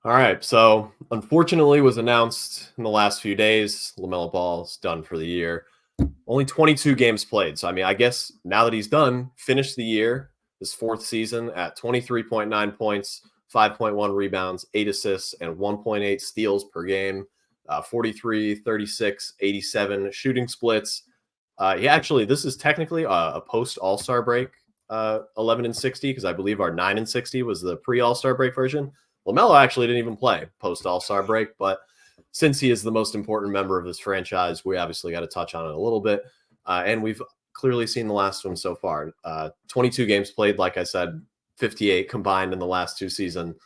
All right. So, unfortunately, was announced in the last few days. LaMelo Ball is done for the year. Only 22 games played. So, I mean, I guess now that he's done, finished the year, his fourth season at 23.9 points, 5.1 rebounds, 8 assists, and 1.8 steals per game. 43, 36, 87 shooting splits. This is technically a post All Star break 11 and 60, because I believe our 9 and 60 was the pre All Star break version. LaMelo actually didn't even play post All Star break, but since he is the most important member of this franchise, we obviously got to touch on it a little bit. And we've clearly seen the last of him so far. 22 games played, like I said, 58 combined in the last two seasons.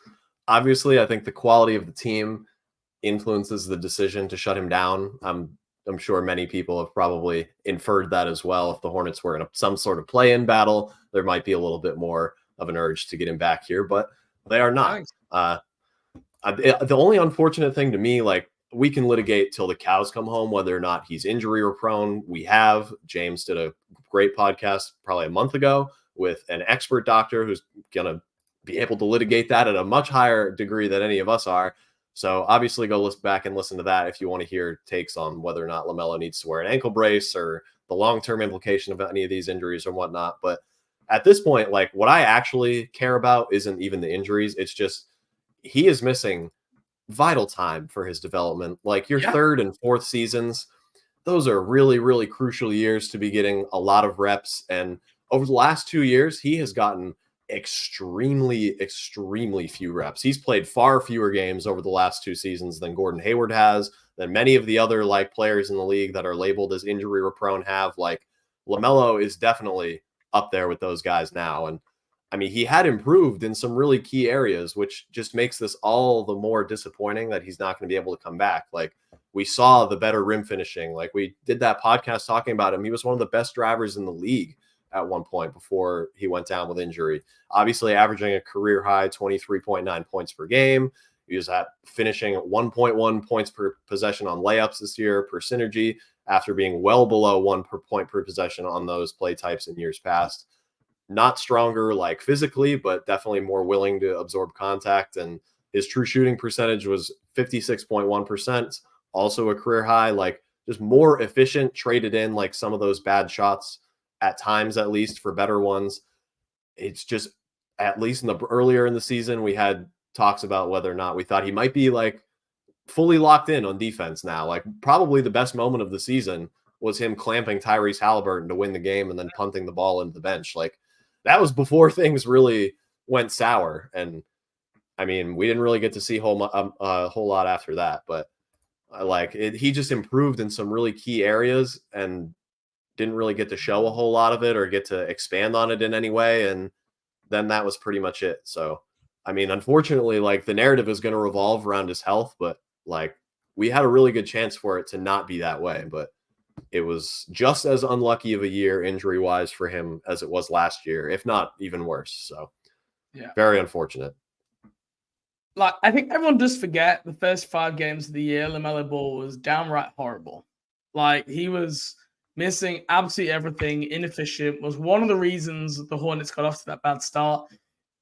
Obviously, I think the quality of the team influences the decision to shut him down. I'm sure many people have probably inferred that as well. If the Hornets were in some sort of play-in battle, there might be a little bit more of an urge to get him back here, but they are not. Nice. The only unfortunate thing to me, like, we can litigate till the cows come home whether or not he's injury or prone. James did a great podcast probably a month ago with an expert doctor who's going to be able to litigate that at a much higher degree than any of us are. So obviously go back and listen to that if you want to hear takes on whether or not LaMelo needs to wear an ankle brace or the long-term implication of any of these injuries or whatnot. But at this point, like, what I actually care about isn't even the injuries. It's just he is missing vital time for his development. Like, your third and fourth seasons, those are really, really crucial years to be getting a lot of reps. And over the last 2 years, he has gotten extremely, extremely few reps. He's played far fewer games over the last two seasons than Gordon Hayward has, than many of the other like players in the league that are labeled as injury prone have. Like, LaMelo is definitely up there with those guys now. And I mean, he had improved in some really key areas, which just makes this all the more disappointing that he's not going to be able to come back. Like, we saw the better rim finishing. Like, we did that podcast talking about him. He was one of the best drivers in the league at one point before he went down with injury. Obviously, averaging a career high 23.9 points per game. He was at finishing at 1.1 points per possession on layups this year per synergy, after being well below 1 per point per possession on those play types in years past. Not stronger like physically, but definitely more willing to absorb contact. And his true shooting percentage was 56.1%, also a career high. Like, just more efficient, traded in like some of those bad shots at times, at least, for better ones. It's just, at least in the earlier in the season, we had talks about whether or not we thought he might be like fully locked in on defense now. Like, probably the best moment of the season was him clamping Tyrese Halliburton to win the game and then punting the ball into the bench. Like, that was before things really went sour. And I mean, we didn't really get to see a whole lot after that, but he just improved in some really key areas and didn't really get to show a whole lot of it or get to expand on it in any way. And then that was pretty much it. So, I mean, unfortunately, like, the narrative is going to revolve around his health, but like, we had a really good chance for it to not be that way. But it was just as unlucky of a year injury wise for him as it was last year, if not even worse. So, Yeah. very unfortunate. Like, I think everyone does forget the first 5 games of the year, LaMelo Ball was downright horrible. Like, he was missing absolutely everything, inefficient, was one of the reasons the Hornets got off to that bad start.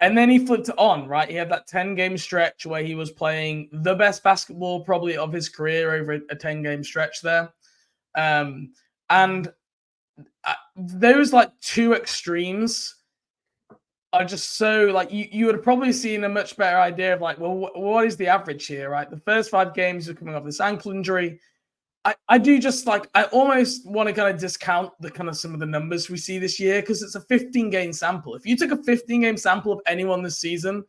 And then he flipped it on, right? He had that 10-game stretch where he was playing the best basketball probably of his career over a 10-game stretch there. And those like two extremes are just so, like, you would have probably seen a much better idea of like, well, what is the average here, right? The first 5 games are coming off this ankle injury. I do just like, I almost want to kind of discount the kind of some of the numbers we see this year because it's a 15-game sample. If you took a 15-game sample of anyone this season,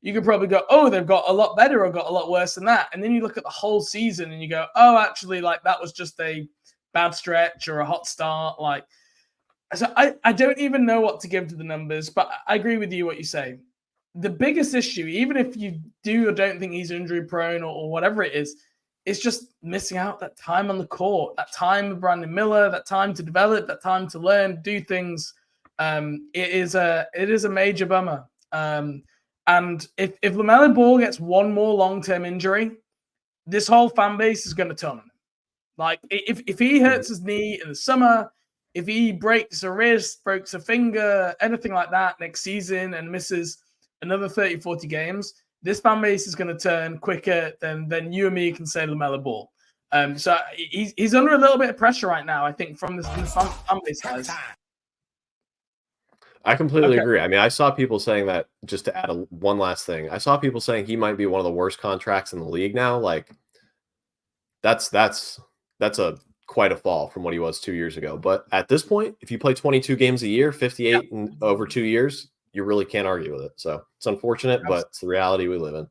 you could probably go, oh, they've got a lot better or got a lot worse than that. And then you look at the whole season and you go, oh, actually, like, that was just a bad stretch or a hot start. Like, so I don't even know what to give to the numbers, but I agree with you what you say. The biggest issue, even if you do or don't think he's injury prone or whatever it is just missing out that time on the court, that time with Brandon Miller, that time to develop, that time to learn, do things. It is a major bummer. And if LaMelo Ball gets one more long-term injury, this whole fan base is going to turn on him. Like, if he hurts his knee in the summer, if he breaks a wrist, breaks a finger, anything like that next season and misses another 30, 40 games, this fan base is going to turn quicker than you and me can say LaMelo Ball. So he's under a little bit of pressure right now, I think, from the fan base guys. I completely agree. I mean, I saw people saying that, just to add one last thing. I saw people saying he might be one of the worst contracts in the league now. Like, that's quite a fall from what he was 2 years ago. But at this point, if you play 22 games a year, 58 and over 2 years, you really can't argue with it. So it's unfortunate, but it's the reality we live in.